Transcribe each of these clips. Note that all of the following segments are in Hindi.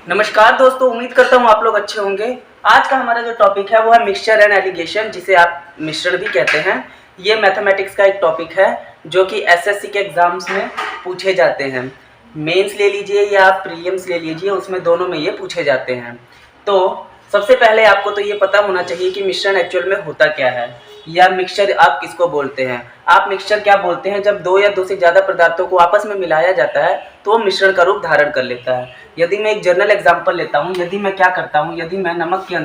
नमस्कार दोस्तों, उम्मीद करता हूँ आप लोग अच्छे होंगे। आज का हमारा जो टॉपिक है वो है मिक्सचर एंड एलिगेशन, जिसे आप मिश्रण भी कहते हैं। ये मैथमेटिक्स का एक टॉपिक है जो कि एसएससी के एग्जाम्स में पूछे जाते हैं। मेंस ले लीजिए या प्रीलिम्स ले लीजिए, उसमें दोनों में ये पूछे जाते हैं। तो सबसे पहले आपको तो ये पता होना चाहिए कि मिश्रण एक्चुअल में होता क्या है, या मिक्सचर आप किसको बोलते हैं। आप मिक्सचर क्या बोलते हैं? जब दो या दो से ज़्यादा पदार्थों को आपस में मिलाया जाता है तो वो मिश्रण का रूप धारण कर लेता है। यदि मैं एक जनरल एग्जांपल लेता हूँ, यदि मैं क्या करता हूँ, यदि मैं नमक के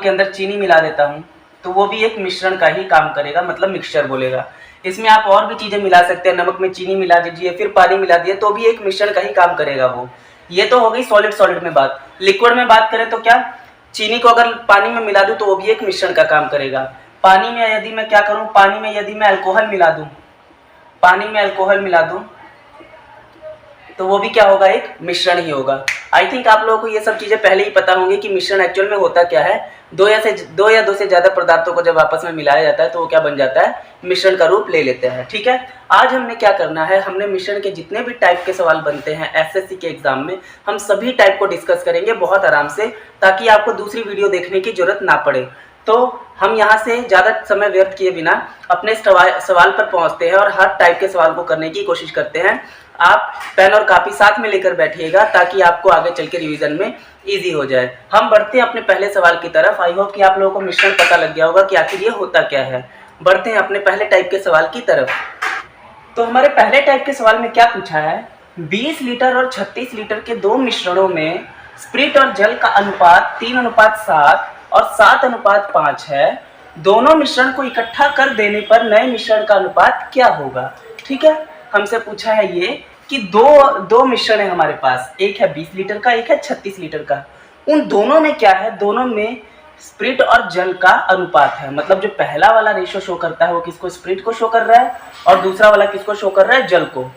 अंदर चीनी मिला देता हूँ तो वो भी एक मिश्रण का ही काम करेगा, मतलब मिक्सचर बोलेगा। इसमें आप और भी चीज़ें मिला सकते हैं, नमक में चीनी मिला दीजिए, फिर पानी मिला दिए, तो भी एक मिश्रण का ही काम करेगा वो। ये तो हो गई सॉलिड में बात। लिक्विड में बात करें तो क्या, चीनी को अगर पानी में मिला दूं तो वो भी एक मिश्रण का काम करेगा। पानी में यदि मैं क्या करूं, पानी में यदि मैं अल्कोहल मिला दूं तो वो भी क्या होगा, एक मिश्रण ही होगा। आई थिंक आप लोगों को ये सब चीज़ें पहले ही पता होंगी कि मिश्रण एक्चुअल में होता क्या है। दो या दो से ज़्यादा पदार्थों को जब आपस में मिलाया जाता है तो वो क्या बन जाता है, मिश्रण का रूप ले लेते हैं। ठीक है, आज हमने क्या करना है, हमने मिश्रण के जितने भी टाइप के सवाल बनते हैं एसएससी के एग्जाम में, हम सभी टाइप को डिस्कस करेंगे बहुत आराम से, ताकि आपको दूसरी वीडियो देखने की जरूरत ना पड़े। तो हम यहाँ से ज़्यादा समय व्यर्थ किए बिना अपने सवाल पर पहुँचते हैं और हर टाइप के सवाल को करने की कोशिश करते हैं। आप पेन और कापी साथ में लेकर बैठिएगा ताकि आपको आगे चल के रिविजन में इजी हो जाए। हम बढ़ते हैं अपने पहले सवाल की तरफ। आई होप कि आप लोगों को मिश्रण पता लग गया होगा कि आखिर ये होता क्या है। बढ़ते हैं अपने पहले टाइप के सवाल की तरफ। तो हमारे पहले टाइप के सवाल में क्या पूछा है, 20 लीटर और 36 लीटर के दो मिश्रणों में स्प्रिट और जल का अनुपात 3:7 और 7:5 है। दोनों मिश्रण को इकट्ठा कर देने पर नए मिश्रण का अनुपात क्या होगा। ठीक है, हमसे पूछा है ये कि दो मिश्रण है हमारे पास, एक है 20 लीटर का, एक है 36 लीटर का। उन दोनों में क्या है, दोनों में स्प्रिट और जल का अनुपात है। मतलब जो पहला वाला रेशो शो करता है वो किसको, स्प्रिट को शो कर रहा है, और दूसरा वाला किसको शो कर रहा है, जल को।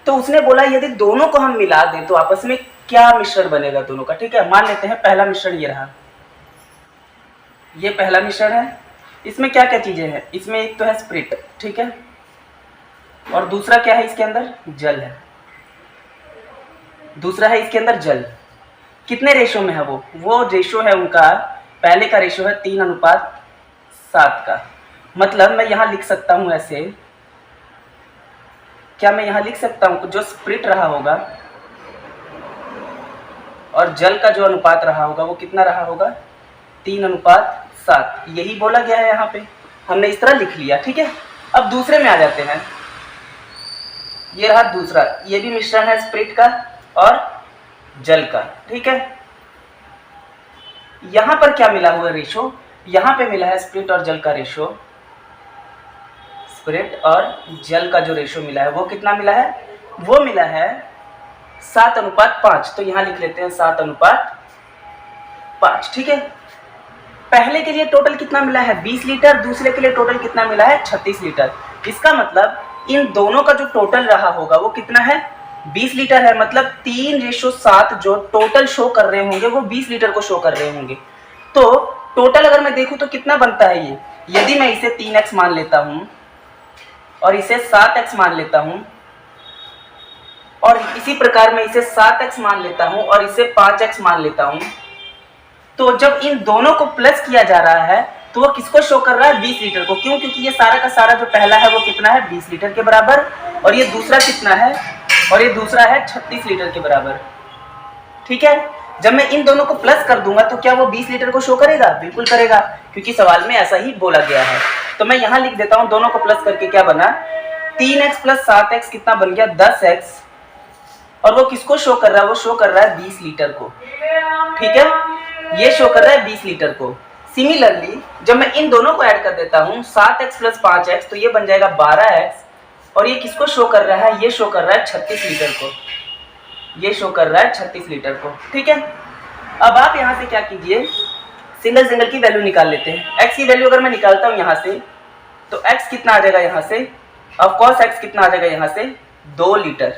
तो उसने बोला यदि दोनों को हम मिला दें तो आपस में क्या मिश्रण बनेगा दोनों का। ठीक है, मान लेते हैं पहला मिश्रण ये रहा, ये पहला मिश्रण है। इसमें क्या क्या चीजें हैं, इसमें एक तो है स्प्रिट, ठीक है, और दूसरा क्या है, इसके अंदर जल है। दूसरा है इसके अंदर जल। कितने रेशो में है वो रेशो है उनका, पहले का रेशो है 3:7 का। मतलब मैं यहाँ लिख सकता हूँ ऐसे, क्या मैं यहाँ लिख सकता हूँ जो स्प्रिट रहा होगा और जल का जो अनुपात रहा होगा वो कितना रहा होगा, 3:7। यही बोला गया है यहाँ पे, हमने इस तरह लिख लिया। ठीक है, अब दूसरे में आ जाते हैं। ये रहा दूसरा, ये भी मिश्रण है स्प्रिट का और जल का। ठीक है, यहां पर क्या मिला हुआ रेशो, यहां पे मिला है स्प्रिट और जल का रेशो। स्प्रिट और जल का जो रेशो मिला है वो कितना मिला है, वो मिला है 7:5। तो यहां लिख लेते हैं 7:5। ठीक है, पहले के लिए टोटल कितना मिला है, 20 लीटर, दूसरे के लिए टोटल कितना मिला है, 36 लीटर। इसका मतलब इन दोनों का जो टोटल रहा होगा वो कितना है, 20 लीटर है। मतलब 3:7 जो टोटल शो कर रहे होंगे वो 20 लीटर को शो कर रहे होंगे। तो टोटल अगर मैं देखूं तो कितना बनता है ये, यदि मैं इसे 3x मान लेता हूं और इसे 7x मान लेता हूं, और इसी प्रकार मैं इसे 7x मान लेता हूं और इसे 5x मान लेता हूं, तो जब इन दोनों को प्लस किया जा रहा है तो वो किसको शो कर रहा है, 20 लीटर को। क्यों, क्योंकि ये सारा का सारा जो पहला है वो कितना है, 20 लीटर के बराबर, और ये दूसरा कितना है, और ये दूसरा है 36 लीटर के बराबर। ठीक है, जब मैं इन दोनों को प्लस कर दूंगा तो क्या वो 20 लीटर को शो करेगा, बिल्कुल करेगा, क्योंकि सवाल में ऐसा ही बोला गया है। तो मैं यहाँ लिख देता हूँ, दोनों को प्लस करके क्या बना, 3x + 7x कितना बन गया, 10x, और वो किसको शो कर रहा है, वो शो कर रहा है 20 लीटर को। ठीक है, ये शो कर रहा है 20 लीटर को। सिमिलरली जब मैं इन दोनों को ऐड कर देता हूँ, 7x + 5x, तो ये बन जाएगा 12x, और ये किसको शो कर रहा है, ये शो कर रहा है 36 लीटर को। ये शो कर रहा है 36 लीटर को। ठीक है, अब आप यहाँ से क्या कीजिए, सिंगल की वैल्यू निकाल लेते हैं। x की वैल्यू अगर मैं निकालता हूँ यहाँ से, तो x कितना आ जाएगा यहाँ से, ऑफ कोर्स x कितना आ जाएगा यहाँ से, 2 लीटर।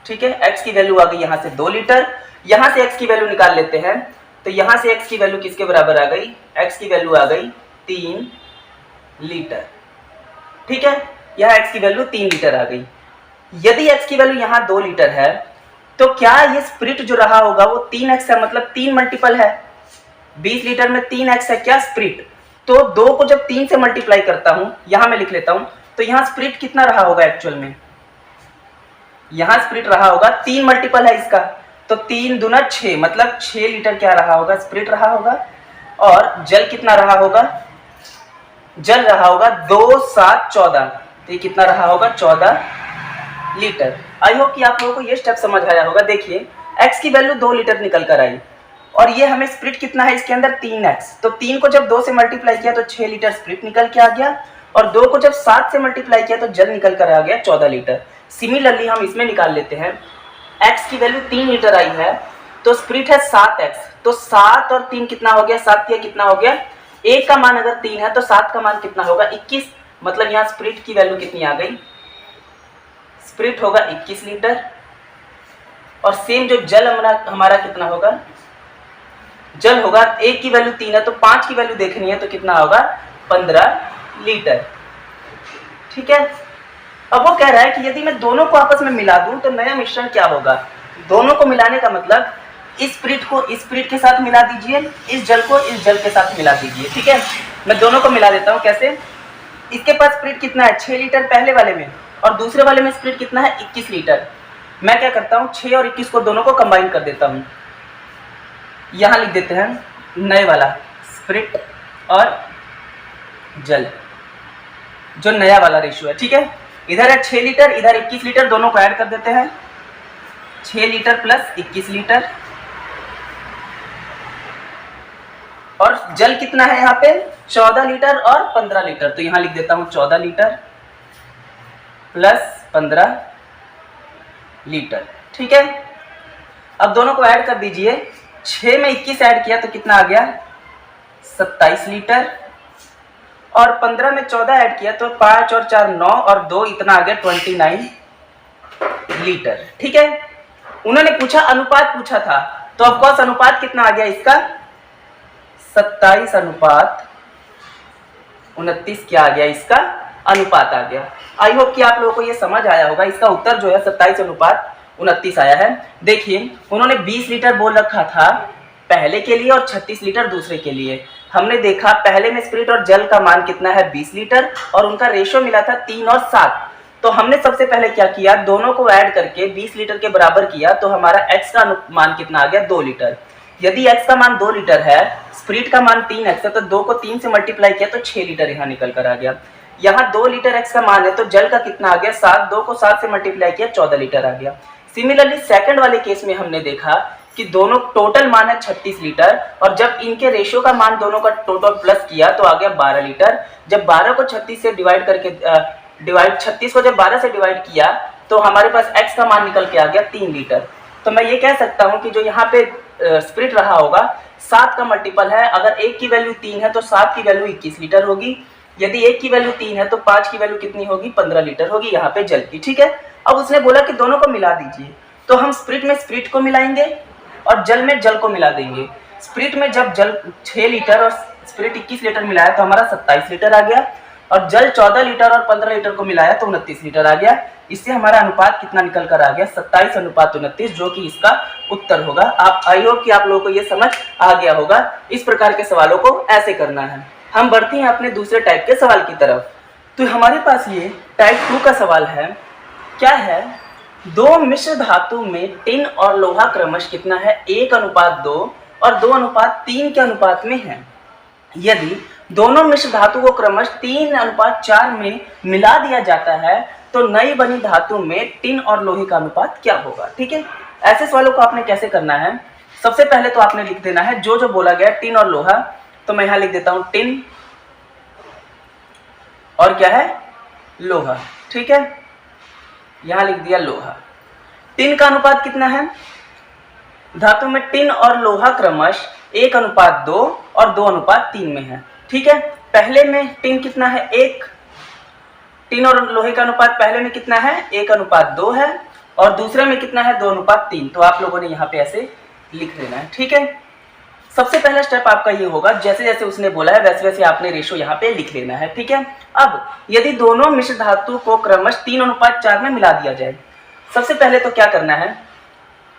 ठीक है, x की वैल्यू आ गई यहाँ से 2 लीटर। यहाँ से x की वैल्यू निकाल लेते हैं, तो यहाँ से x की वैल्यू किसके बराबर आ गई, x की वैल्यू आ गई 3 लीटर। ठीक है, यहाँ x की वैल्यू 3 लीटर आ गई। यदि x की वैल्यू यहाँ 2 लीटर है तो क्या ये स्प्रिट जो रहा होगा वो 3x है, मतलब 3 मल्टीपल है। 20 लीटर में 3x है क्या स्प्रिट। तो 2 को जब 3 से मल्टीप्लाई करता हूं, यहां मैं लिख लेता हूं, तो यहां स्प्रिट कितना रहा होगा एक्चुअल में, यहां स्प्रिट रहा होगा 3 मल्टीपल है इसका, तो 3 दूना 6, मतलब 6 लीटर क्या रहा होगा, स्प्रिट रहा होगा। और जल कितना रहा होगा, जल रहा होगा 2 7 14, तो ये कितना रहा होगा 14 लीटर। आई होप कि आप लोगों को ये स्टेप समझ आया होगा। देखिए x की वैल्यू 2 लीटर निकल कर आई और ये हमें स्प्रिट कितना है इसके अंदर 3x, तो 3 को जब 2 से मल्टीप्लाई किया तो 6 लीटर स्प्रिट निकल के आ गया और 2 को जब 7 से मल्टीप्लाई किया तो जल निकल कर आ गया 14 लीटर। सिमिलरली हम इसमें निकाल लेते हैं, x की वैल्यू 3 लीटर आई है तो स्प्रिट है 7x, तो 7 और 3 कितना हो गया, 7 या कितना हो गया, 1 का मान अगर 3 है तो 7 का मान कितना होगा 21, मतलब यहाँ स्प्रिट की वैल्यू कितनी आ गई, स्प्रिट होगा 21 लीटर। और सेम जो जल हमारा कितना होगा, जल होगा 1 की वैल्यू 3 है तो 5 की वैल्यू देखनी है तो कितना होगा 15 लीटर। ठीक है, अब वो कह रहा है कि यदि मैं दोनों को आपस में मिला दूं तो नया मिश्रण क्या होगा। दोनों को मिलाने का मतलब इस स्प्रिट को इस स्प्रिट के साथ मिला दीजिए, इस जल को इस जल के साथ मिला दीजिए। ठीक है, मैं दोनों को मिला देता हूं। कैसे, इसके पास स्प्रिट कितना है 6 लीटर पहले वाले में और दूसरे वाले में स्प्रिट कितना है 21 लीटर। मैं क्या करता हूं 6 और 21 को दोनों को कंबाइन कर देता हूं, यहां लिख देते हैं नए वाला स्प्रिट और जल, जो नया वाला रेशियो है। ठीक है, इधर है 6 लीटर, इधर 21 लीटर, दोनों को ऐड कर देते हैं, 6 लीटर प्लस 21 लीटर। और जल कितना है यहाँ पे 14 लीटर और 15 लीटर, तो यहां लिख देता हूं 14 लीटर प्लस 15 लीटर। ठीक है, अब दोनों को ऐड कर दीजिए, 6 में 21 ऐड किया तो कितना आ गया 27 लीटर और 15 में 14 ऐड किया तो 5 और 4 9 और 2 इतना आ गया 29 लीटर। ठीक है, उन्होंने पूछा अनुपात पूछा था, तो ऑफकोर्स अनुपात कितना आ गया इसका 27 अनुपात 29 क्या आ गया, इसका अनुपात आ गया। आई होप कि आप लोगों को ये समझ आया होगा। इसका उत्तर जो है 27 अनुपात 29 आया है। देखिए उन्होंने 20 लीटर बोल रखा था पहले के लिए और 36 लीटर दूसरे के लिए। हमने देखा पहले में स्प्रिट और जल का मान कितना है 20 लीटर और उनका रेशियो मिला था 3 और 7। तो हमने सबसे पहले क्या किया, दोनों को ऐड करके 20 लीटर के बराबर किया, तो हमारा x का मान कितना आ गया 2 लीटर। यदि x का मान 2 लीटर है, स्प्रिट का मान 3x है, तो 2 को 3 से मल्टीप्लाई किया तो 6 लीटर यहाँ निकल कर आ गया। यहाँ 2 लीटर x का मान है तो जल का कितना आ गया 7, 2 को 7 से मल्टीप्लाई किया 14 लीटर आ गया। सिमिलरली सेकंड वाले केस में हमने देखा कि दोनों टोटल मान है 36 लीटर और जब इनके रेशियो का मान दोनों का टोटल प्लस किया तो आ गया 12 लीटर। जब 12 को 36 से डिवाइड करके 36 को जब 12 से डिवाइड किया तो हमारे पास x का मान निकल के आ गया 3 लीटर। तो मैं ये कह सकता हूँ कि जो यहाँ पे स्प्रिट रहा होगा 7 का मल्टीपल है। अगर 1 की वैल्यू 3 है तो 7 की वैल्यू 21 लीटर होगी। यदि 1 की वैल्यू 3 है तो 5 की वैल्यू कितनी होगी 15 लीटर होगी यहाँ पे जल की। ठीक है, अब उसने बोला कि दोनों को मिला दीजिए, तो हम स्प्रिट में स्प्रिट को मिलाएंगे और जल में जल को मिला देंगे। स्प्रिट में जब जल 6 लीटर और स्प्रिट 21 लीटर मिलाया तो हमारा 27 लीटर आ गया और जल 14 लीटर और 15 लीटर को मिलाया तो 29 लीटर आ गया। इससे हमारा अनुपात कितना निकल कर आ गया 27 अनुपात 29, जो कि इसका उत्तर होगा। आप आई होप कि आप लोगों को ये समझ आ गया होगा। इस प्रकार के सवालों को ऐसे करना है। हम बढ़ते हैं अपने दूसरे टाइप के सवाल की तरफ। तो हमारे पास ये टाइप 2 का सवाल है। क्या है, दो मिश्र धातु में टिन और लोहा क्रमश कितना है 1:2 और 2:3 के अनुपात में है। यदि दोनों मिश्र धातु को क्रमश 3:4 में मिला दिया जाता है तो नई बनी धातु में टिन और लोहे का अनुपात क्या होगा। ठीक है, ऐसे सवालों को आपने कैसे करना है, सबसे पहले तो आपने लिख देना है जो जो बोला गया टिन और लोहा। तो मैं यहां लिख देता हूं टिन और क्या है लोहा। ठीक है, यहां लिख दिया लोहा। टिन का अनुपात कितना है, धातु में टिन और लोहा क्रमश 1:2 और 2:3 में है। ठीक है, पहले में टिन कितना है 1, टिन और लोहे का अनुपात पहले में कितना है 1:2 है और दूसरे में कितना है 2:3। तो आप लोगों ने यहाँ पे ऐसे लिख लेना है। ठीक है, सबसे पहला स्टेप आपका ये होगा, जैसे जैसे उसने बोला है वैसे वैसे आपने रेशो यहाँ पे लिख लेना है। ठीक है, अब यदि दोनों मिश्र धातु को क्रमश 3:4 में मिला दिया जाए, सबसे पहले तो क्या करना है,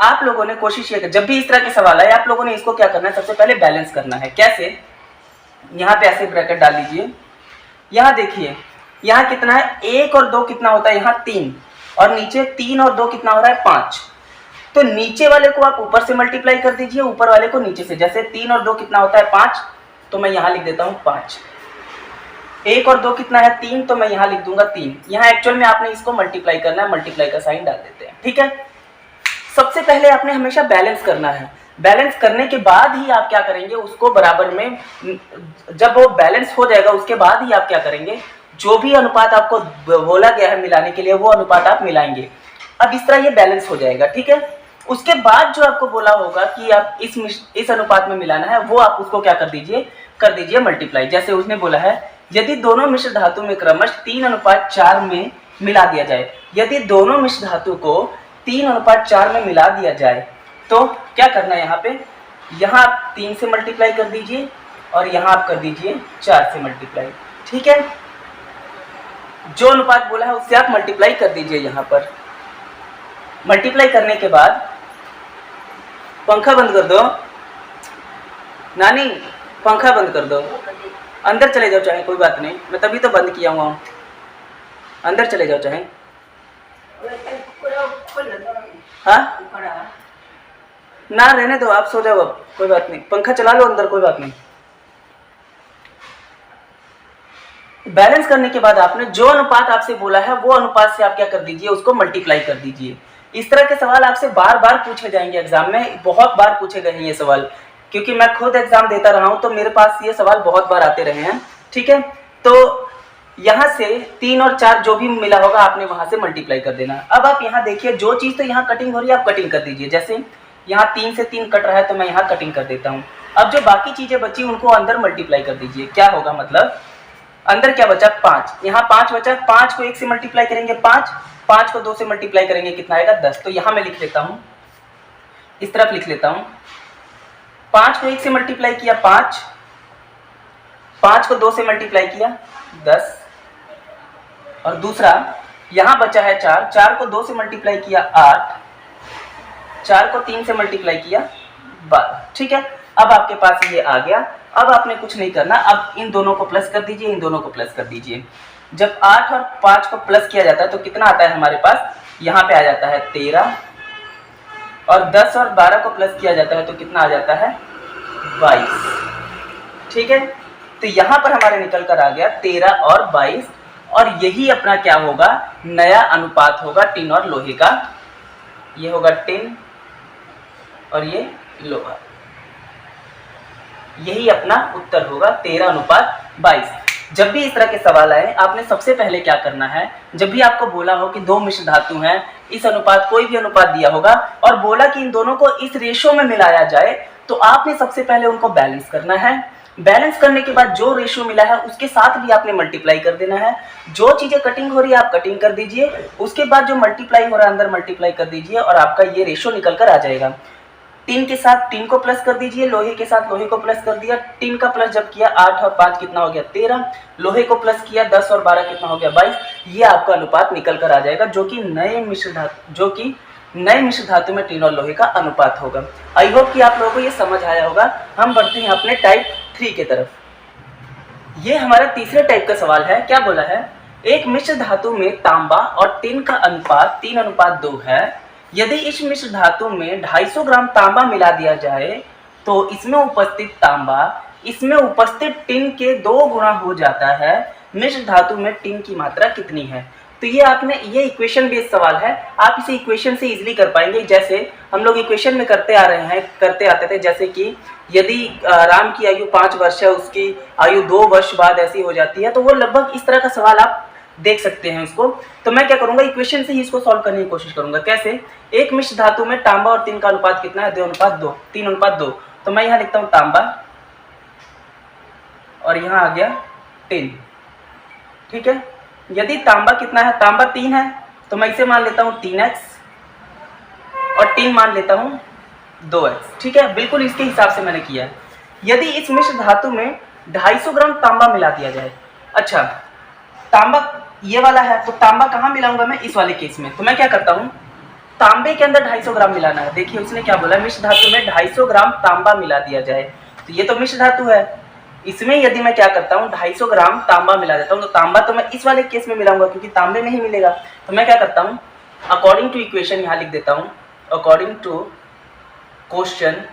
आप लोगों ने कोशिश ये कर, जब भी इस तरह के सवाल आए आप लोगों ने इसको क्या करना है, सबसे पहले बैलेंस करना है। कैसे? यहाँ पे ऐसे ब्रैकेट डाल लीजिए। यहाँ देखिए, यहाँ कितना है, 1 और 2 कितना होता है, यहाँ 3, और नीचे 3 और 2 कितना हो रहा है, 5। तो नीचे वाले को आप ऊपर से मल्टीप्लाई कर दीजिए, ऊपर वाले को नीचे से। जैसे 3 और 2 कितना होता है, 5, तो मैं यहाँ लिख देता हूँ 5। 1 और 2 कितना है, 3, तो मैं यहाँ लिख दूंगा 3। यहाँ एक्चुअल में आपने इसको मल्टीप्लाई करना है, मल्टीप्लाई का साइन डाल देते हैं, ठीक है। सबसे पहले आपने हमेशा बैलेंस करना है। बैलेंस करने के बाद ही आप क्या करेंगे, उसको बराबर में, जब वो बैलेंस हो जाएगा उसके बाद ही आप क्या करेंगे, जो भी अनुपात आपको बोला गया है मिलाने के लिए वो अनुपात आप मिलाएंगे। अब इस तरह ये बैलेंस हो जाएगा, ठीक है। उसके बाद जो आपको बोला होगा कि आप इस अनुपात में मिलाना है, वो आप उसको क्या कर दीजिए मल्टीप्लाई। जैसे उसने बोला है यदि दोनों मिश्र धातु में क्रमशः 3:4 में मिला दिया जाए, यदि दोनों मिश्र धातु को 3:4 में मिला दिया जाए तो क्या करना है, यहाँ पे, यहाँ आप 3 से मल्टीप्लाई कर दीजिए और यहाँ आप कर दीजिए 4 से मल्टीप्लाई, ठीक है। जो अनुपात बोला है उससे आप मल्टीप्लाई कर दीजिए। यहाँ पर मल्टीप्लाई करने के बाद पंखा बंद कर दो नानी, पंखा बंद कर दो, अंदर चले जाओ चाहे, कोई बात नहीं, मैं तभी तो बंद किया हुआ, अंदर चले जाओ चाहे। हाँ ना, रहने दो, आप सो जाओ अब, कोई बात नहीं, पंखा चला लो अंदर, कोई बात नहीं। बैलेंस करने के बाद आपने जो अनुपात आपसे बोला है वो अनुपात से आप क्या कर दीजिए, उसको मल्टीप्लाई कर दीजिए। इस तरह के सवाल आपसे बार बार पूछे जाएंगे एग्जाम में, बहुत बार पूछे गए हैं ये सवाल, क्योंकि मैं खुद एग्जाम देता रहा हूं तो मेरे पास ये सवाल बहुत बार आते रहे हैं, ठीक है। तो यहाँ से 3 और 4 जो भी मिला होगा आपने वहां से मल्टीप्लाई कर देना। अब आप यहाँ देखिए, जो चीज तो यहाँ कटिंग हो रही है आप कटिंग कर दीजिए। जैसे यहाँ 3 से 3 कट रहा है तो मैं यहाँ कटिंग कर देता हूँ। अब जो बाकी चीजें बची उनको अंदर मल्टीप्लाई कर दीजिए। क्या होगा, मतलब अंदर क्या बचा, 5, यहाँ 5 बचा, 5 को 1 से मल्टीप्लाई करेंगे 5, 5 को 2 से मल्टीप्लाई करेंगे कितना आएगा, 10। तो यहाँ मैं लिख लेता हूँ, इस तरफ लिख लेता हूँ, 5 को 1 से मल्टीप्लाई किया 5, 5 को 2 से मल्टीप्लाई किया 10, और दूसरा यहाँ बचा है 4, 4 को 2 से मल्टीप्लाई किया 8, 4 को 3 से मल्टीप्लाई किया 12, ठीक है। अब आपके पास ये आ गया। अब आपने कुछ नहीं करना, अब इन दोनों को प्लस कर दीजिए, इन दोनों को प्लस कर दीजिए। जब 8 और 5 को प्लस किया जाता है तो कितना आता है हमारे पास, यहाँ पे आ जाता है 13, और 10 और 12 को प्लस किया जाता है तो कितना आ जाता है, 22, ठीक है। तो यहाँ पर हमारे निकल कर आ गया 13 और 22, और यही अपना क्या होगा, नया अनुपात होगा टिन और लोहे का। ये होगा टिन और ये लोहा, यही अपना उत्तर होगा 13:22। जब भी इस तरह के सवाल आए आपने सबसे पहले क्या करना है, जब भी आपको बोला हो कि 2 मिश्र धातु हैं, इस अनुपात, कोई भी अनुपात दिया होगा और बोला कि इन दोनों को इस रेशो में मिलाया जाए, तो आपने सबसे पहले उनको बैलेंस करना है। बैलेंस करने के बाद जो रेशो मिला है उसके साथ भी आपने मल्टीप्लाई कर देना है। जो चीजें कटिंग हो रही है आप कटिंग कर दीजिए, उसके बाद जो मल्टीप्लाई हो रहा है अंदर मल्टीप्लाई कर दीजिए, और आपका ये रेशो निकल कर आ जाएगा। टिन के साथ टिन को प्लस कर दीजिए, लोहे के साथ लोहे को प्लस कर दिया। टिन का प्लस जब किया 8 और 5 कितना हो गया, 13, लोहे को प्लस किया 10 और 12 कितना हो गया, 22। ये आपका अनुपात निकल कर आ जाएगा, जो कि नए मिश्र धातु में टिन और लोहे का अनुपात होगा। आई होप कि आप लोगों को ये समझ आया होगा। हम बढ़ते हैं अपने टाइप 3 के तरफ। ये हमारा तीसरे टाइप का सवाल है। क्या बोला है, एक मिश्र धातु में तांबा और टिन का अनुपात 3:2 है। यदि इस मिश्र धातु में 250 ग्राम तांबा मिला दिया जाए तो इसमें उपस्थित तांबा इसमें उपस्थित टिन के 2 गुना हो जाता है। मिश्र धातु में टिन की मात्रा कितनी है। तो ये इक्वेशन बेस्ड सवाल है, आप इसे इक्वेशन से इजीली कर पाएंगे। जैसे हम लोग इक्वेशन में करते आते थे, जैसे कि यदि राम की आयु 5 वर्ष है, उसकी आयु 2 वर्ष बाद ऐसी हो जाती है, तो वो लगभग इस तरह का सवाल आप देख सकते हैं इसको। तो मैं क्या करूंगा, इक्वेशन से ही इसको सॉल्व करने की कोशिश करूंगा। कैसे, एक मिश्र धातु में तांबा और टिन का अनुपात कितना है, 2:2, 3:2। तो मैं यहाँ लिखता हूँ तांबा और यहाँ आ गया टिन, ठीक है। यदि तांबा कितना है, तांबा 3 है, तो मैं इसे मान लेता हूँ 3x और टिन मान लेता हूँ 2x, ठीक है। बिल्कुल इसके हिसाब से मैंने किया है। यदि इस मिश्र धातु में 250 ग्राम तांबा मिला दिया जाए, अच्छा तांबा ये वाला है, तो तांबा कहाँ मिलाऊंगा मैं, इस वाले केस में। तो मैं क्या करता हूँ, तांबे के अंदर 250 ग्राम मिलाना है। देखिए उसने क्या बोला, मिश्र धातु में 250 ग्राम तांबा मिला दिया जाए। तो ये तो मिश्र धातु है, इसमें यदि मैं क्या करता हूँ 250 ग्राम तांबा मिला देता हूँ, तो तांबा तो मैं इस वाले केस में मिलाऊंगा क्योंकि तांबे में ही मिलेगा। तो मैं क्या करता हूँ, अकॉर्डिंग टू इक्वेशन यहाँ लिख देता हूँ, अकॉर्डिंग टू क्वेश्चन,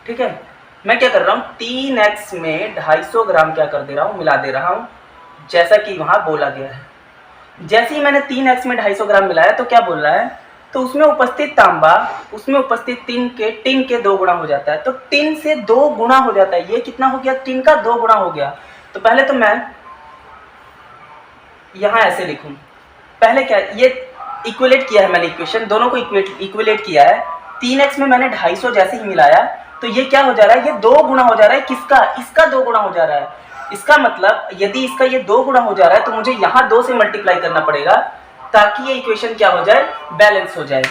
ठीक है। मैं क्या कर रहा हूँ 3x में 250 ग्राम क्या कर दे रहा हूँ, मिला दे रहा हूँ, जैसा कि वहाँ बोला गया है। जैसे ही मैंने 3x में 250 ग्राम मिलाया तो क्या बोल रहा है, तो उसमें उपस्थित तांबा उसमें उपस्थित टिन के 2 गुना हो जाता है। तो टिन से 2 गुना हो जाता है, ये कितना हो गया, टिन का 2 गुना हो गया। तो पहले तो मैं यहाँ ऐसे लिखूं, पहले क्या ये इक्विलेट किया है मैंने, इक्वेशन दोनों को इक्विलेट किया है। 3x में मैंने 250 जैसे ही मिलाया तो ये क्या हो जा रहा है, ये 2 गुना हो जा रहा है, किसका, इसका 2 गुना हो जा रहा है। इसका मतलब यदि इसका ये 2 गुना हो जा रहा है तो मुझे यहाँ 2 से मल्टीप्लाई करना पड़ेगा ताकि ये इक्वेशन क्या हो जाए, बैलेंस हो जाए।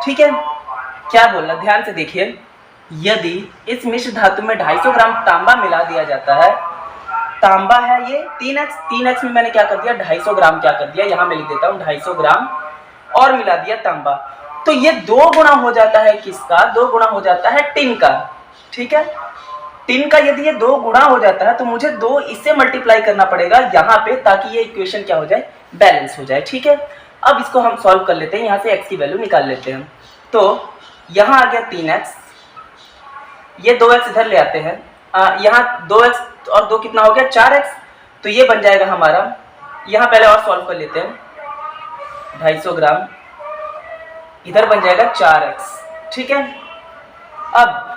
ठीक है, क्या बोलना ध्यान से देखिए, यदि इस मिश्र धातु में 250 ग्राम तांबा मिला दिया जाता है, तांबा है ये 3x में मैंने क्या कर दिया 250 ग्राम क्या कर दिया, यहाँ मैं लिख देता हूँ 250 ग्राम और मिला दिया तांबा, तो ये 2 गुना हो जाता है, किसका 2 गुना हो जाता है, टिन का। ठीक है, टिन का यदि ये 2 गुना हो जाता है तो मुझे 2 इससे मल्टीप्लाई करना पड़ेगा यहाँ पे ताकि ये इक्वेशन क्या हो जाए, बैलेंस हो जाए। ठीक है, अब इसको हम सॉल्व कर लेते हैं, यहाँ से x की वैल्यू निकाल लेते हैं। तो यहाँ आ गया 3x, ये 2x इधर ले आते हैं, यहाँ 2x और 2 कितना हो गया 4x, तो ये बन जाएगा हमारा, यहाँ पहले और सॉल्व कर लेते हैं, 250 ग्राम इधर बन जाएगा 4x। ठीक है, अब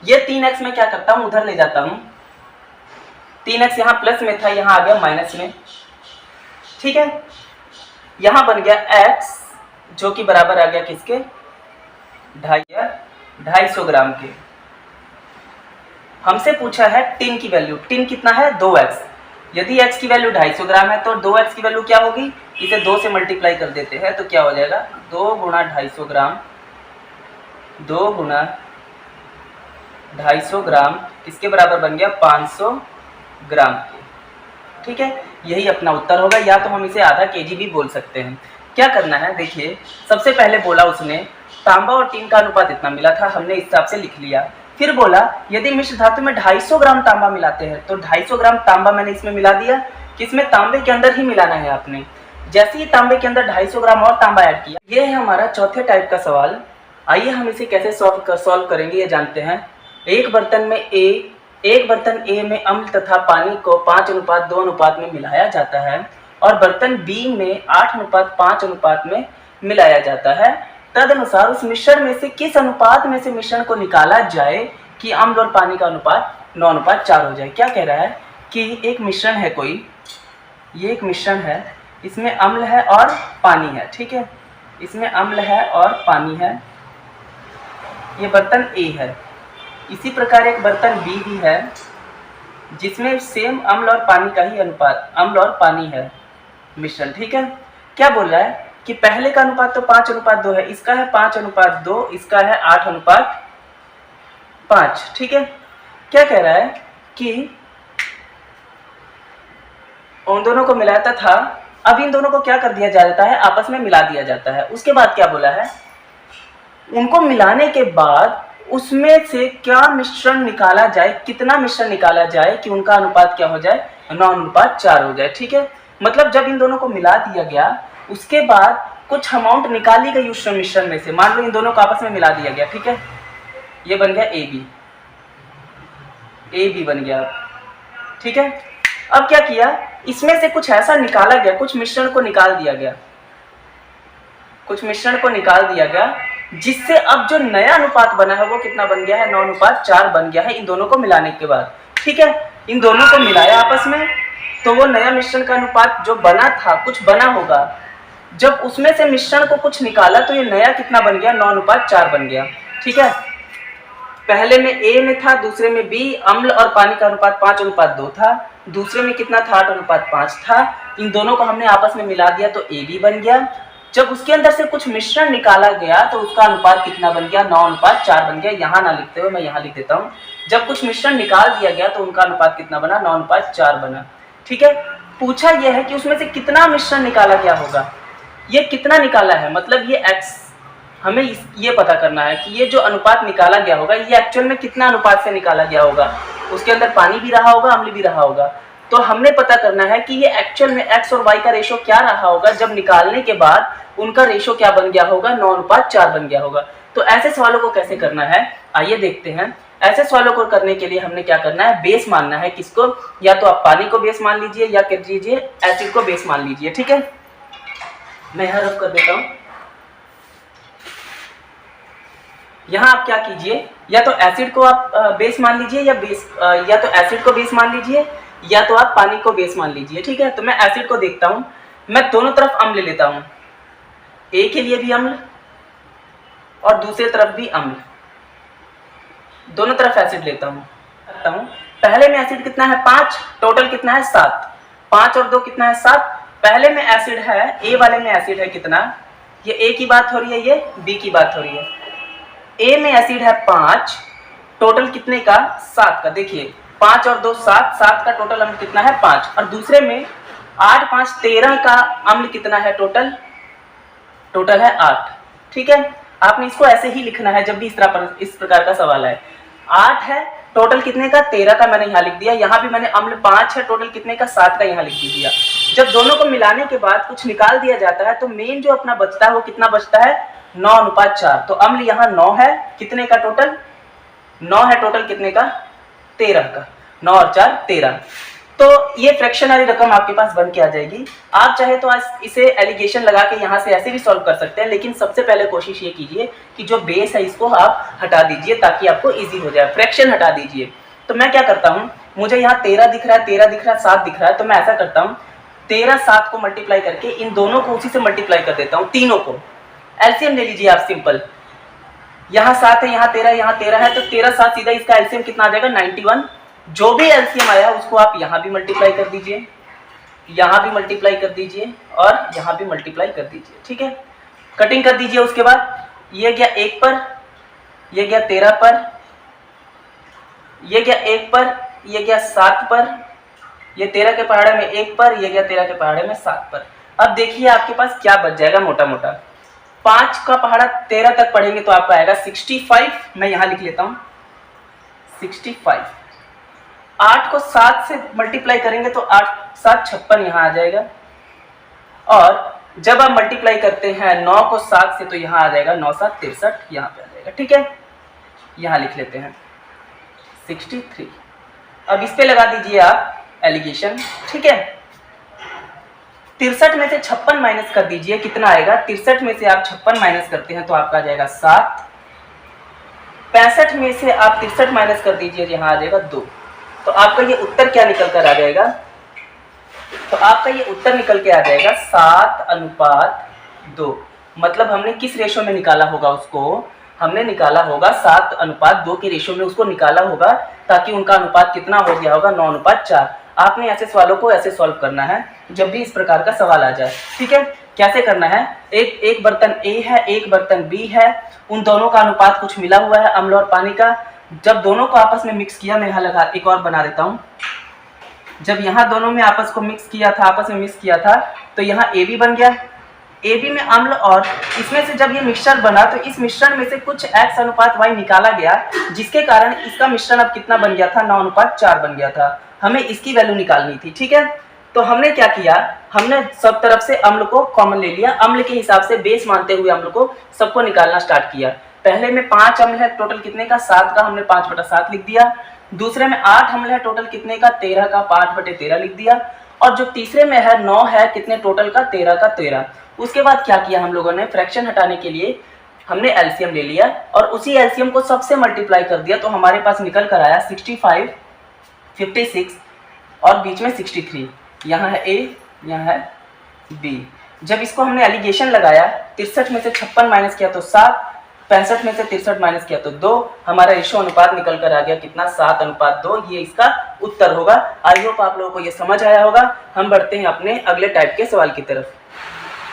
ये 3x में क्या करता हूँ, उधर ले जाता हूँ, 3x यहाँ प्लस में था, यहाँ आ गया माइनस में। ठीक है, यहाँ बन गया x जो कि बराबर आ गया किसके, 250 ग्राम के। हमसे पूछा है टिन की वैल्यू, टिन कितना है 2x, यदि x की वैल्यू 250 ग्राम है तो 2x की वैल्यू क्या होगी, इसे 2 से मल्टीप्लाई कर देते हैं तो क्या हो जाएगा 2 गुणा 250 ग्राम, 2 गुणा 250 ग्राम किसके बराबर बन गया 500 ग्राम के। ठीक है, यही अपना उत्तर होगा, या तो हम इसे आधा केजी भी बोल सकते हैं। क्या करना है देखिए, सबसे पहले बोला उसने तांबा और टिन का अनुपात इतना मिला था, हमने इस हिसाब से लिख लिया। फिर बोला यदि मिश्र धातु में 250 ग्राम तांबा मिलाते हैं तो 250 ग्राम तांबा मैंने इसमें मिला दिया, किसमें, तांबे के अंदर ही मिलाना है आपने। जैसे ही तांबे के अंदर 250 ग्राम और तांबा ऐड किया, ये है हमारा चौथे टाइप का सवाल। आइए हम इसे कैसे सॉल्व करेंगे ये जानते हैं। एक बर्तन ए में अम्ल तथा पानी को 5:2 अनुपात में मिलाया जाता है और बर्तन बी में 8:5 अनुपात में मिलाया जाता है। तदनुसार उस मिश्रण में से किस अनुपात में से मिश्रण को निकाला जाए कि अम्ल और पानी का अनुपात 9:4 हो जाए। क्या कह रहा है कि एक मिश्रण है कोई, ये एक मिश्रण है, इसमें अम्ल है और पानी है। ठीक है, इसमें अम्ल है और पानी है, ये बर्तन ए है। इसी प्रकार एक बर्तन बी भी है जिसमें सेम अम्ल और पानी का ही अनुपात, अम्ल और पानी है मिश्रण। ठीक है, क्या बोल रहा है कि पहले का अनुपात तो 5:2 है, इसका है 5:2, इसका है 8:5। ठीक है, क्या कह रहा है कि उन दोनों को मिलाता था, अब इन दोनों को क्या कर दिया जाता है, आपस में मिला दिया जाता है। उसके बाद क्या बोला है, उनको मिलाने के बाद उसमें से क्या मिश्रण निकाला जाए, कितना मिश्रण निकाला जाए कि उनका अनुपात क्या हो जाए 9:4 हो जाए। ठीक है, मतलब जब इन दोनों को मिला दिया गया उसके बाद कुछ अमाउंट निकाली गई उस मिश्रण में से, मान लो इन दोनों को आपस में मिला दिया गया। ठीक है, ये बन गया ए बी बन गया। ठीक है, अब क्या किया, इसमें से कुछ ऐसा निकाला गया, कुछ मिश्रण को निकाल दिया गया, कुछ मिश्रण को निकाल दिया गया जिससे अब जो नया अनुपात बना है वो कितना बन गया है 9:4 बन गया है इन दोनों को मिलाने के बाद। ठीक है, इन दोनों को मिलाया आपस में तो वो नया मिश्रण का अनुपात जो बना था, कुछ बना होगा, जब उसमें से मिश्रण को कुछ निकाला तो ये नया कितना बन गया 9:4 बन गया। ठीक है, पहले में ए में था, दूसरे में बी, अम्ल और पानी का अनुपात 5:2 था, दूसरे में कितना था 8:5 था। इन दोनों को हमने आपस में मिला दिया तो ए बी बन गया। जब उसके अंदर से कुछ मिश्रण निकाला गया तो उसका अनुपात कितना बन गया 9:4 बन गया। यहाँ ना लिखते हुए मैं यहाँ लिख देता हूँ, जब कुछ मिश्रण निकाल दिया गया तो उनका अनुपात कितना बना 9:4 बना। ठीक है, पूछा यह है कि उसमें से कितना मिश्रण निकाला गया होगा, ये कितना निकाला है, मतलब ये x, हमें ये पता करना है कि ये जो अनुपात निकाला गया होगा ये एक्चुअल में कितना अनुपात से निकाला गया होगा। उसके अंदर पानी भी रहा होगा, अम्ल भी रहा होगा। तो हमने पता करना है कि ये एक्चुअल में x और y का रेशो क्या रहा होगा, जब निकालने के बाद उनका रेशो क्या बन गया होगा, 9:4 बन गया होगा। तो ऐसे सवालों को कैसे करना है, आइए देखते हैं। ऐसे सवालों को करने के लिए हमने क्या करना है, बेस मानना है। किसको, या तो आप पानी को बेस मान लीजिए या कर लीजिए एसिड को बेस मान लीजिए। ठीक है, मैं यहाँ रफ कर देता हूँ। यहाँ आप क्या कीजिए, या तो एसिड को आप बेस मान लीजिए या तो एसिड को बेस मान लीजिए या तो आप पानी को बेस मान लीजिए। ठीक है, तो मैं एसिड को देखता हूँ, मैं दोनों तरफ अम्ल ले लेता हूँ, ए के लिए भी अम्ल और दूसरी तरफ भी अम्ल, दोनों तरफ एसिड लेता हूँ। पहले में एसिड कितना है 5, टोटल कितना है 7, 5 और 2 कितना है 7। पहले में एसिड है, ए वाले में एसिड है कितना, ये ए की बात हो रही है, ये बी की बात हो रही है। ए में एसिड है 5, टोटल कितने का 7 का, देखिए 5 और 2 7, 7 का टोटल अम्ल कितना है 5। और दूसरे में 8 5 13 का अम्ल कितना है, टोटल है 8। ठीक है, आपने इसको ऐसे ही लिखना है जब भी इस प्रकार का सवाल है। 8 है, टोटल कितने का 13 का मैंने यहाँ लिख दिया। यहाँ भी मैंने अम्ल 5 है, टोटल कितने का 7 का यहाँ लिख दिया। जब दोनों को मिलाने के बाद कुछ निकाल दिया जाता है तो मेन जो अपना बचता है वो कितना बचता है, 9:4। तो अम्ल यहाँ 9 है, कितने का टोटल 9 है, टोटल कितने का 13 का, 9 और 4 13। तो ये फ्रैक्शन वाली रकम आपके पास बन के आ जाएगी। आप चाहे तो आज इसे एलिगेशन लगा के यहाँ से ऐसे भी सॉल्व कर सकते हैं, लेकिन सबसे पहले कोशिश ये कीजिए कि जो बेस है इसको आप हटा दीजिए ताकि आपको इजी हो जाए, फ्रैक्शन हटा दीजिए। तो मैं क्या करता हूँ, मुझे यहाँ 13 दिख रहा है, 13 दिख रहा है, 7 दिख रहा है, तो मैं ऐसा करता हूँ 13 7 को मल्टीप्लाई करके इन दोनों को उसी से मल्टीप्लाई कर देता हूँ, तीनों को। एलसीएम ले लीजिए आप सिंपल, यहाँ 7 है, यहाँ 13 है, तो 13 7 सीधा इसका एलसीएम कितना आ जाएगा 91। जो भी एलसीएम आया उसको आप यहाँ भी मल्टीप्लाई कर दीजिए, यहाँ भी मल्टीप्लाई कर दीजिए और यहाँ भी मल्टीप्लाई कर दीजिए। ठीक है, कटिंग कर दीजिए। उसके बाद ये गया 1 पर, ये गया 13 पर, ये गया 1 पर, ये गया 7 पर, ये 13 के पहाड़े में 1 पर, ये गया 13 के पहाड़े में 7 पर। अब देखिए आपके पास क्या बच जाएगा, मोटा मोटा 5 का पहाड़ा 13 तक पढ़ेंगे तो आपका आएगा 65। मैं यहाँ लिख लेता हूँ 65। 8 को 7 से मल्टीप्लाई करेंगे तो 8 7 56 यहाँ आ जाएगा। और जब आप मल्टीप्लाई करते हैं 9 को 7 से तो यहाँ आ जाएगा 9 7 63, यहाँ पे आ जाएगा। ठीक है, यहाँ लिख लेते हैं 63। अब इस पे लगा दीजिए आप एलिगेशन। ठीक है, 63 में से 56 माइनस कर दीजिए, कितना आएगा, 63 में से आप 56 माइनस करते हैं तो आपका आ जाएगा 7। 65 में से आप 63 माइनस कर दीजिए, यहाँ आ जाएगा 2। तो आपका ये उत्तर क्या निकल कर आ जाएगा, तो आपका ये उत्तर निकल के आ जाएगा 7:2। मतलब हमने किस रेशो में निकाला होगा उसको, हमने निकाला होगा 7:2 के रेशो में उसको निकाला होगा, ताकि उनका अनुपात कितना हो गया होगा 9:4। आपने ऐसे सवालों को ऐसे सॉल्व करना है जब भी इस प्रकार का सवाल आ जाए। ठीक है, कैसे करना है, एक बर्तन ए है, एक बर्तन बी है, उन दोनों का अनुपात कुछ मिला हुआ है अम्ल और पानी का। जब दोनों को आपस में मिक्स किया, मैं यहाँ लगा एक और बना देता हूँ। जब यहाँ दोनों में आपस में मिक्स किया था तो यहाँ ए बी बन गया, ए बी में अम्ल, और इसमें से जब ये मिक्सचर बना तो इस मिश्रण में से कुछ x अनुपात y निकाला गया, जिसके कारण इसका मिश्रण अब कितना बन गया था 9:4 बन गया था। हमें इसकी वैल्यू निकालनी थी। ठीक है, तो हमने क्या किया, हमने सब तरफ से अम्ल को कॉमन ले लिया, अम्ल के हिसाब से बेस मानते हुए अम्ल को सबको निकालना स्टार्ट किया। पहले में 5 अम्ल है, टोटल कितने का 7 का, हमने 5/7 लिख दिया। दूसरे में 8 अम्ल है, टोटल कितने का 13 का, 5/13 लिख दिया। और जो तीसरे में है 9 है, कितने टोटल का 13 का 13। उसके बाद क्या किया हम लोगों ने, फ्रैक्शन हटाने के लिए हमने एलसीएम ले लिया और उसी एलसीएम को सबसे मल्टीप्लाई कर दिया, तो हमारे पास निकल कर आया 65, 56 और बीच में 63। यहाँ है ए, यहाँ है बी। जब इसको हमने एलिगेशन लगाया, 63 में से 56 माइनस किया तो 7, 65 में से 63 माइनस किया तो 2, हमारा रेशो अनुपात निकल कर आ गया कितना 7:2। ये इसका उत्तर होगा। आई होप आप लोगों को ये समझ आया होगा। हम बढ़ते हैं अपने अगले टाइप के सवाल की तरफ।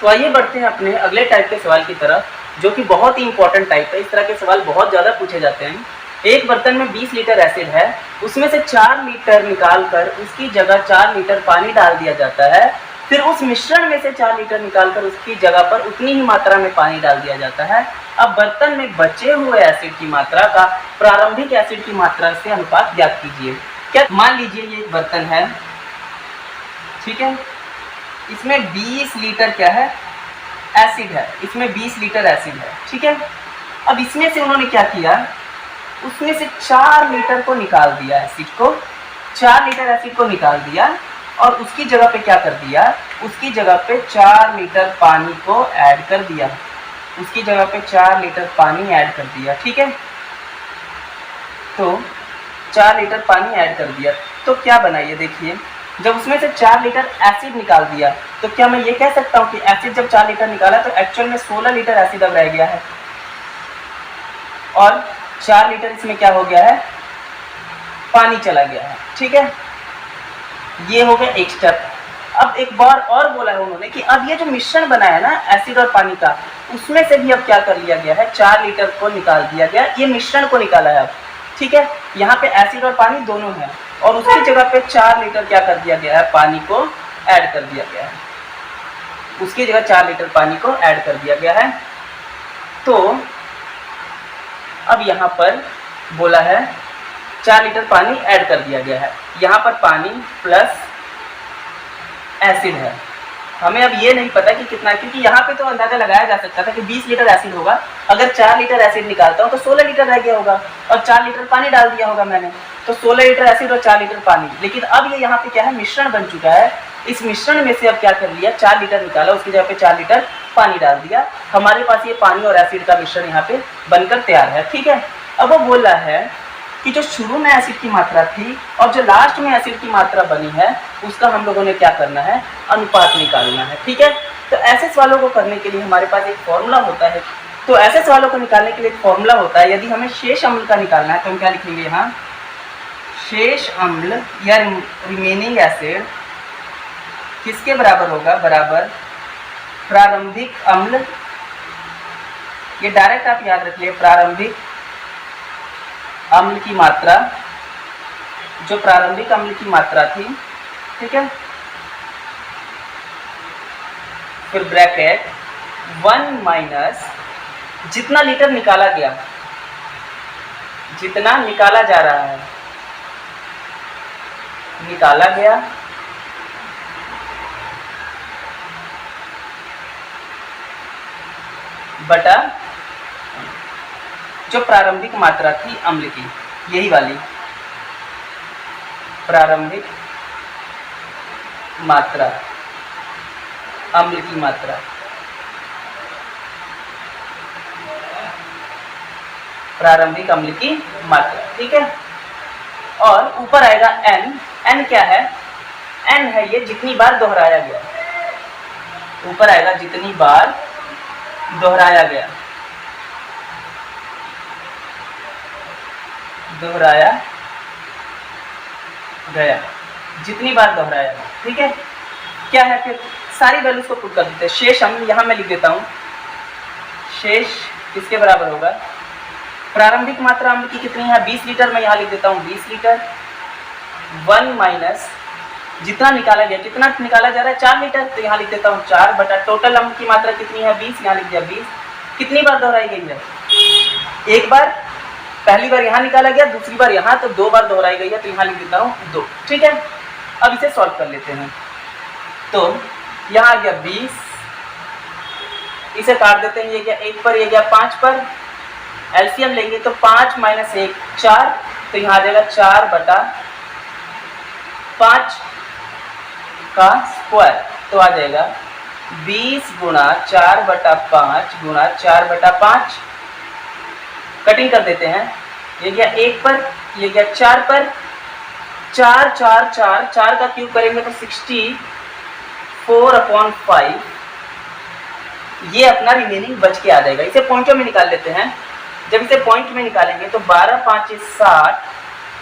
तो आइए बढ़ते हैं अपने अगले टाइप के सवाल की तरफ, जो कि बहुत ही इंपॉर्टेंट टाइप है। इस तरह के सवाल बहुत ज़्यादा पूछे जाते हैं। एक बर्तन में 20 लीटर एसिड है, उसमें से 4 लीटर निकाल कर उसकी जगह 4 लीटर पानी डाल दिया जाता है। फिर उस मिश्रण में से 4 लीटर निकालकर उसकी जगह पर उतनी ही मात्रा में पानी डाल दिया जाता है। अब बर्तन में बचे हुए एसिड की मात्रा का प्रारंभिक एसिड की मात्रा से अनुपात ज्ञात कीजिए। क्या मान लीजिए ये एक बर्तन है, ठीक है, इसमें 20 लीटर क्या है, एसिड है, इसमें 20 लीटर एसिड है, ठीक है। अब इसमें से उन्होंने क्या किया, उसमें से 4 लीटर को निकाल दिया, एसिड को 4 लीटर एसिड को निकाल दिया और उसकी जगह पे क्या कर दिया, उसकी जगह पे 4 लीटर पानी को ऐड कर दिया, उसकी जगह पे 4 लीटर पानी ऐड कर दिया, ठीक है। तो 4 लीटर पानी ऐड कर दिया तो क्या बना, ये देखिए, जब उसमें से 4 लीटर एसिड निकाल दिया तो क्या मैं ये कह सकता हूँ कि एसिड जब 4 लीटर निकाला तो एक्चुअल में 16 लीटर एसिड अब रह गया है और 4 लीटर इसमें क्या हो गया है, पानी चला गया है, ठीक है। ये हो गया एक स्टेप। अब एक बार और बोला है उन्होंने कि अब ये जो मिश्रण बना है ना एसिड और पानी का, उसमें से भी अब क्या कर लिया गया है, 4 लीटर को निकाल दिया गया, ये मिश्रण को निकाला है अब, ठीक है। यहाँ पे एसिड और पानी दोनों है और उसकी जगह पे 4 लीटर क्या कर दिया गया है, पानी को ऐड कर दिया गया है, उसकी जगह 4 लीटर पानी को ऐड कर दिया गया है। तो अब यहाँ पर बोला है 4 लीटर पानी ऐड कर दिया गया है, यहाँ पर पानी प्लस एसिड है। हमें अब ये नहीं पता कि कितना, क्योंकि यहाँ पे तो अंदाजा लगाया जा सकता था कि 20 लीटर एसिड होगा, अगर 4 लीटर एसिड निकालता हूँ तो 16 लीटर रह गया होगा और 4 लीटर पानी डाल दिया होगा मैंने, तो 16 लीटर एसिड और 4 लीटर पानी। लेकिन अब ये यहाँ पे क्या है, मिश्रण बन चुका है, इस मिश्रण में से अब क्या कर लिया, 4 लीटर निकाला, उसकी जगह पे 4 लीटर पानी डाल दिया, हमारे पास ये पानी और एसिड का मिश्रण यहाँ पे बनकर तैयार है, ठीक है। अब वो बोल रहा है कि जो शुरू में एसिड की मात्रा थी और जो लास्ट में एसिड की मात्रा बनी है उसका हम लोगों ने क्या करना है, अनुपात निकालना है, ठीक है। तो ऐसे सवालों को करने के लिए हमारे पास एक फॉर्मूला होता है, तो ऐसे सवालों को निकालने के लिए एक फॉर्मूला होता है। यदि हमें शेष अम्ल का निकालना है तो हम क्या लिखेंगे यहाँ, शेष अम्ल या रिमेनिंग एसिड किसके बराबर होगा, बराबर प्रारंभिक अम्ल, ये डायरेक्ट आप याद रखिए, प्रारंभिक अम्ल की मात्रा, जो प्रारंभिक अम्ल की मात्रा थी, ठीक है, फिर ब्रैकेट 1 माइनस जितना लीटर निकाला गया, जितना निकाला जा रहा है, निकाला गया, बटा जो प्रारंभिक मात्रा थी अम्ल की, यही वाली प्रारंभिक मात्रा, अम्ल की मात्रा, प्रारंभिक अम्ल की मात्रा, ठीक है। और ऊपर आएगा n, n क्या है, n है ये जितनी बार दोहराया गया, ऊपर आएगा जितनी बार दोहराया गया, दोहराया गया, जितनी बार दोहराया गया, ठीक है। क्या है, फिर सारी वैल्यूज को पुट कर देते हैं। शेष अम्ल यहाँ मैं लिख देता हूँ, शेष किसके बराबर होगा, प्रारंभिक मात्रा अम्ल की कितनी है, 20 लीटर, मैं यहाँ लिख देता हूँ 20 लीटर, 1 माइनस जितना निकाला गया, कितना निकाला जा रहा है, 4 लीटर, तो यहाँ लिख देता हूँ 4 बटा टोटल अम्ल की मात्रा कितनी है 20, यहाँ लिख दिया 20। कितनी बार दोहराई गई है, एक बार, पहली बार यहाँ निकाला गया, दूसरी बार यहाँ, तो 2 बार दोहराई गई है, तो यहाँ लिख देता हूँ 2, ठीक है। अब इसे सॉल्व कर लेते हैं, तो यहाँ आ गया 20, इसे काट देते हैं, ये गया 1 पर, ये गया 5 पर, एलसीएम लेंगे तो 5 माइनस 1 4, तो यहाँ आ जाएगा 4 बटा 5 का स्क्वायर, तो आ जाएगा 20 गुणा 4 बटा 5 गुणा 4 बटा 5, कटिंग कर देते हैं, ये गया 1 पर, ये गया 4 पर, 4 4 4 4 का क्यूब करेंगे तो 64/5, ये अपना रिमेनिंग बच के आ जाएगा। इसे पॉइंटों में निकाल लेते हैं, जब इसे पॉइंट में निकालेंगे तो 12 5 60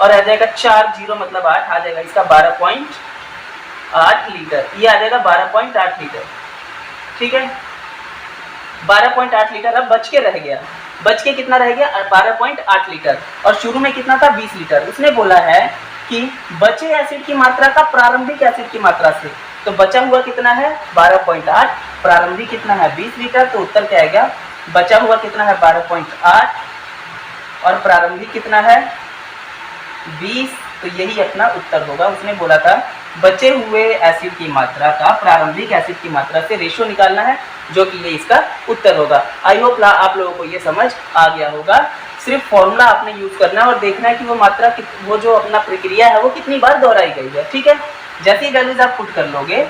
और आ जाएगा 4 0 मतलब 8, आ जाएगा इसका 12.8 लीटर, ये आ जाएगा 12.8 लीटर, ठीक है। 12.8 लीटर अब बच के रह गया, बच के कितना रह गया 12.8 लीटर, और शुरू में कितना था 20 लीटर। उसने बोला है कि बचे एसिड की मात्रा का प्रारंभिक एसिड की मात्रा से तो बचा हुआ कितना है 12.8, प्रारंभिक कितना है 20 लीटर, तो उत्तर क्या आएगा, बचा हुआ कितना है 12.8 और प्रारंभिक कितना है 20, तो यही अपना उत्तर होगा। उसने बोला था बचे हुए एसिड की मात्रा का प्रारंभिक एसिड की मात्रा से रेशो निकालना है, जो कि ये इसका उत्तर होगा। आई होप आप लोगों को ये समझ आ गया होगा। सिर्फ फॉर्मूला आपने यूज करना है और देखना है कि वो मात्रा वो जो अपना प्रक्रिया है वो कितनी बार दोहराई गई है। ठीक है, जैसे ही वैल्यूज आप पुट कर लोगे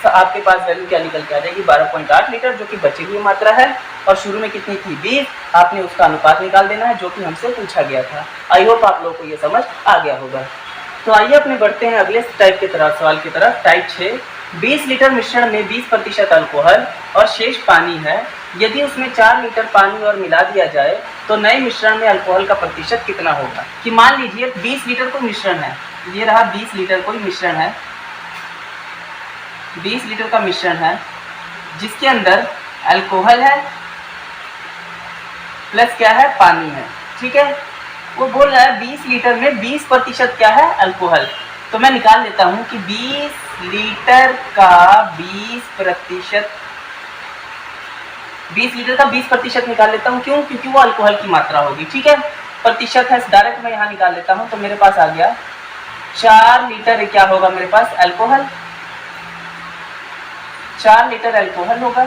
तो आपके पास वैल्यू क्या निकल के आ जाएगी 12.8 लीटर, जो कि बची हुई मात्रा है, और शुरू में कितनी थी 20, आपने उसका अनुपात निकाल देना है जो कि हमसे पूछा गया था। आई होप आप लोगों को ये समझ आ गया होगा। तो आइए अपने बढ़ते हैं अगले टाइप की तरफ, सवाल की तरफ। टाइप 6, 20 लीटर मिश्रण में 20% अल्कोहल और शेष पानी है। यदि उसमें 4 लीटर पानी और मिला दिया जाए तो नए मिश्रण में अल्कोहल का प्रतिशत कितना होगा। कि मान लीजिए 20 लीटर कोई मिश्रण है, ये रहा 20 लीटर कोई मिश्रण है, 20 लीटर का मिश्रण है जिसके अंदर अल्कोहल है प्लस क्या है पानी है। ठीक है, वो बोल रहा है 20 लीटर में 20% क्या है अल्कोहल, तो मैं निकाल लेता हूं कि 20 लीटर का 20%, 20 लीटर का 20% निकाल लेता हूं। क्यों? क्योंकि वो अल्कोहल की मात्रा होगी। ठीक है, प्रतिशत है, डायरेक्ट मैं यहाँ निकाल लेता हूं, तो मेरे पास आ गया 4 लीटर क्या होगा मेरे पास अल्कोहल, 4 लीटर अल्कोहल होगा।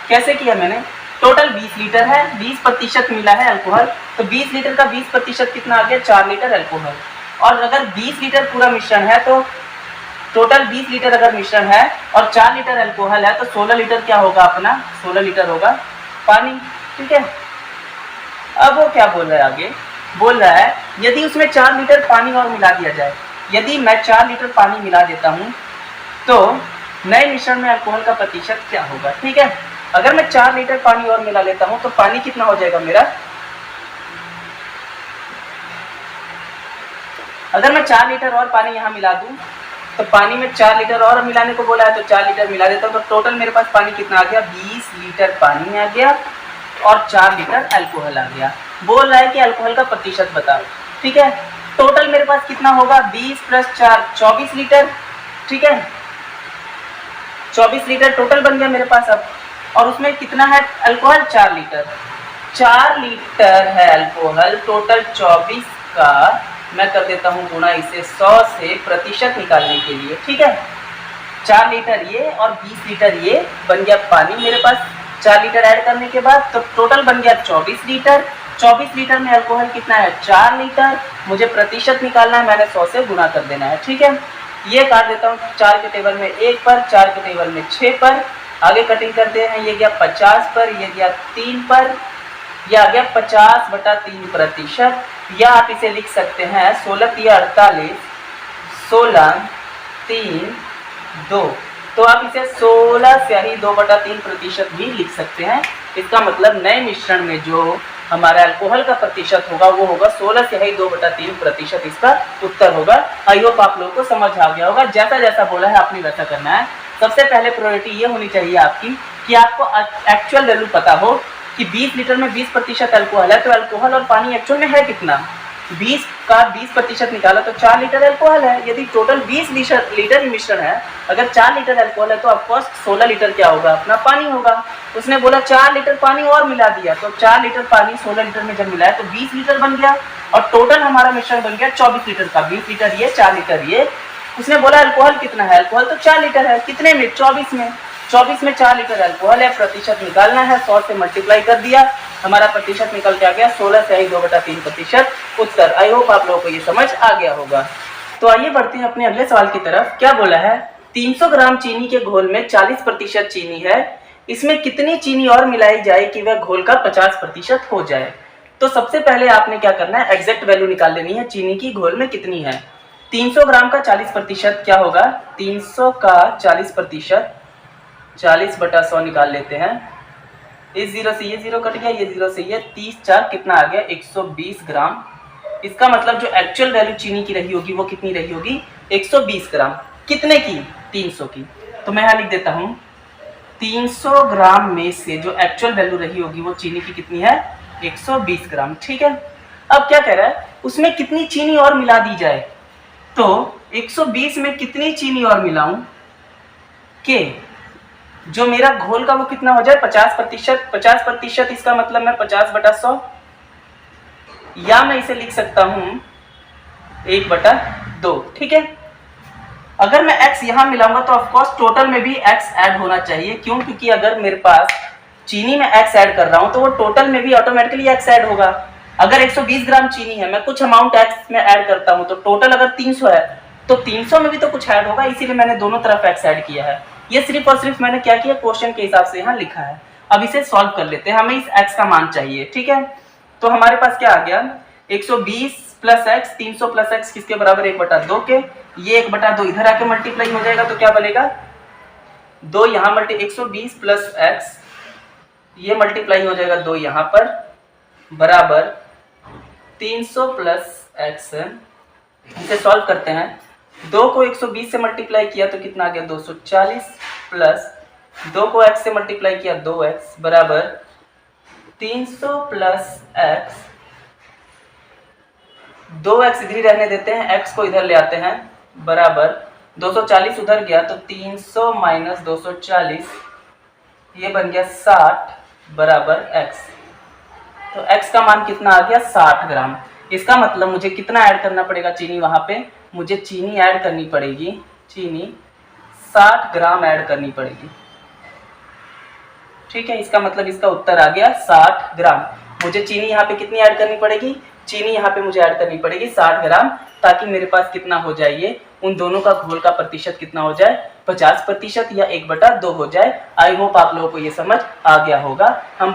कैसे किया मैंने, टोटल 20 लीटर है, 20% मिला है अल्कोहल, तो 20 लीटर का 20% कितना आ गया 4 लीटर अल्कोहल। और अगर 20 लीटर पूरा मिश्रण है तो टोटल 20 लीटर अगर मिश्रण है और 4 लीटर अल्कोहल है तो 16 लीटर क्या होगा अपना, 16 लीटर होगा पानी। ठीक है, अब वो क्या बोल रहा है आगे, बोल रहा है यदि उसमें 4 लीटर पानी और मिला दिया जाए, यदि मैं 4 लीटर पानी मिला देता हूं तो नए मिश्रण में अल्कोहल का प्रतिशत क्या होगा। ठीक है, अगर मैं 4 लीटर पानी और मिला लेता हूं तो पानी कितना हो जाएगा मेरा, अगर मैं 4 लीटर और पानी यहाँ मिला दूं तो पानी में 4 लीटर और मिलाने को बोला है तो 4 लीटर मिला देता हूं, तो टोटल मेरे पास पानी कितना आ गया 20 लीटर पानी आ गया और 4 लीटर अल्कोहल आ गया। बोल रहा है कि अल्कोहल का प्रतिशत बताओ। ठीक है, टोटल मेरे पास कितना होगा 20 + 4 24 लीटर। ठीक है, 24 लीटर टोटल बन गया मेरे पास अब, और उसमें कितना है अल्कोहल 4 लीटर, 4 लीटर है अल्कोहल, टोटल 24 का मैं कर देता हूँ गुणा इसे 100 से प्रतिशत निकालने के लिए। ठीक है, 4 लीटर ये और 20 लीटर ये बन गया पानी मेरे पास, 4 लीटर ऐड करने के बाद तो टोटल बन गया 24 लीटर। 24 लीटर में अल्कोहल कितना है 4 लीटर, मुझे प्रतिशत निकालना है, मैंने 100 से गुणा कर देना है। ठीक है, ये काट देता हूँ 4 के टेबल में 1 पर, 4 के टेबल में 6 पर, आगे कटिंग करते हैं, ये गया 50 पर, ये गया 3 पर, यह आ गया 50/3%, या आप इसे लिख सकते हैं 16 × 48, 16 3 2, तो आप इसे 16/2/3% भी लिख सकते हैं। इसका मतलब नए मिश्रण में जो हमारा अल्कोहल का प्रतिशत होगा वो होगा 16/2/3%, इसका उत्तर होगा। आई होप आप लोगों को समझ आ गया होगा। जैसा जैसा बोला है आपने वैसा करना है। सबसे पहले प्रायोरिटी ये होनी चाहिए आपकी कि आपको एक्चुअल वैल्यू पता हो कि 20 लीटर में 20% अल्कोहल है, तो अल्कोहल और पानी एक्चुअल में है कितना, 20 का 20% निकाला तो 4 लीटर अल्कोहल है। यदि टोटल 20 लीटर ही मिश्रण है, अगर 4 लीटर अल्कोहल है तो ऑफकोर्स 16 लीटर क्या होगा अपना पानी होगा। उसने बोला 4 लीटर पानी और मिला दिया, तो 4 लीटर पानी 16 लीटर में जब मिलाया तो 20 लीटर बन गया और टोटल हमारा मिश्रण बन गया 24 लीटर का, 20 लीटर ये 4 लीटर ये। उसने बोला अल्कोहल कितना है, अल्कोहल तो 4 लीटर है, कितने में 24 में, 24 में 4 लीटर अल्कोहल है, प्रतिशत निकालना है, 100 से मल्टीप्लाई कर दिया, हमारा प्रतिशत निकल के आ गया 16/2/3%, उत्तर। आई होप आप लोगों को ये समझ आ गया होगा। तो आइए बढ़ते हैं अपने अगले सवाल की तरफ। क्या बोला है, 300 ग्राम चीनी के घोल में 40% चीनी है, इसमें कितनी चीनी और मिलाई जाए कि वह घोल का 50% हो जाए। तो सबसे पहले आपने क्या करना है, एग्जैक्ट वैल्यू निकाल लेनी है चीनी की घोल में कितनी है। 300 ग्राम का 40% क्या होगा, 300 का 40%, 40/100 निकाल लेते हैं। इस 0 से ये 0 कट गया, ये 0 से ये 30 4 कितना आ गया 120 ग्राम। इसका मतलब जो एक्चुअल वैल्यू चीनी की रही होगी वो कितनी रही होगी 120 ग्राम। कितने की, 300 की। तो मैं यहाँ लिख देता हूँ 300 ग्राम में से जो एक्चुअल वैल्यू रही होगी वो चीनी की कितनी है 120 ग्राम। ठीक है, अब क्या कह रहा है, उसमें कितनी चीनी और मिला दी जाए। तो 120 में कितनी चीनी और मिलाऊं, के जो मेरा घोल का वो कितना हो जाए 50%। 50% इसका मतलब मैं 50/100, या मैं इसे लिख सकता हूं 1/2। ठीक है, अगर मैं x यहां मिलाऊंगा तो ऑफकोर्स टोटल में भी x ऐड होना चाहिए। क्यों? क्योंकि अगर मेरे पास चीनी में x ऐड कर रहा हूं तो वो टोटल में भी ऑटोमेटिकली x ऐड होगा। अगर 120 ग्राम चीनी है, मैं कुछ अमाउंट x में ऐड करता हूं तो टोटल अगर 300 है तो 300 में भी तो कुछ ऐड होगा, इसीलिए मैंने दोनों तरफ x ऐड किया है। ये सिर्फ और सिर्फ मैंने क्या किया, क्वेश्चन के हिसाब से यहाँ लिखा है। अब इसे सॉल्व कर लेते हैं, हमें इस x का मान चाहिए। ठीक है, तो हमारे पास क्या आ गया, 120 प्लस x, 300 प्लस x किसके बराबर 1/2 के। ये 1/2 इधर आके मल्टीप्लाई हो जाएगा तो क्या बनेगा 2 यहाँ 120 प्लस x, ये मल्टीप्लाई हो जाएगा 2 यहाँ पर, बराबर 300 प्लस x। इसे सॉल्व करते हैं, 2 को 120 से मल्टीप्लाई किया तो कितना आ गया 240, प्लस 2 को x से मल्टीप्लाई किया 2x, बराबर 300 प्लस x। 2x इधर ही रहने देते हैं, x को इधर ले आते हैं, बराबर 240 उधर गया तो 300 माइनस 240, ये बन गया 60, बराबर x। तो x का मान कितना आ गया 60 ग्राम। इसका मतलब मुझे कितना ऐड करना पड़ेगा चीनी, वहां पे मुझे चीनी ऐड करनी पड़ेगी, चीनी 60 ग्राम ऐड करनी पड़ेगी। ठीक है, इसका मतलब इसका उत्तर आ गया 60 ग्राम। मुझे चीनी यहाँ पे कितनी ऐड करनी पड़ेगी, चीनी यहाँ पे मुझे ऐड करनी पड़ेगी 60 ग्राम, ताकि मेरे पास कितना हो जाए, ये उन दोनों का घोल का प्रतिशत कितना हो जाए 50% या 1/2 हो जाए। आई होप आप लोगों को ये समझ आ गया होगा। हम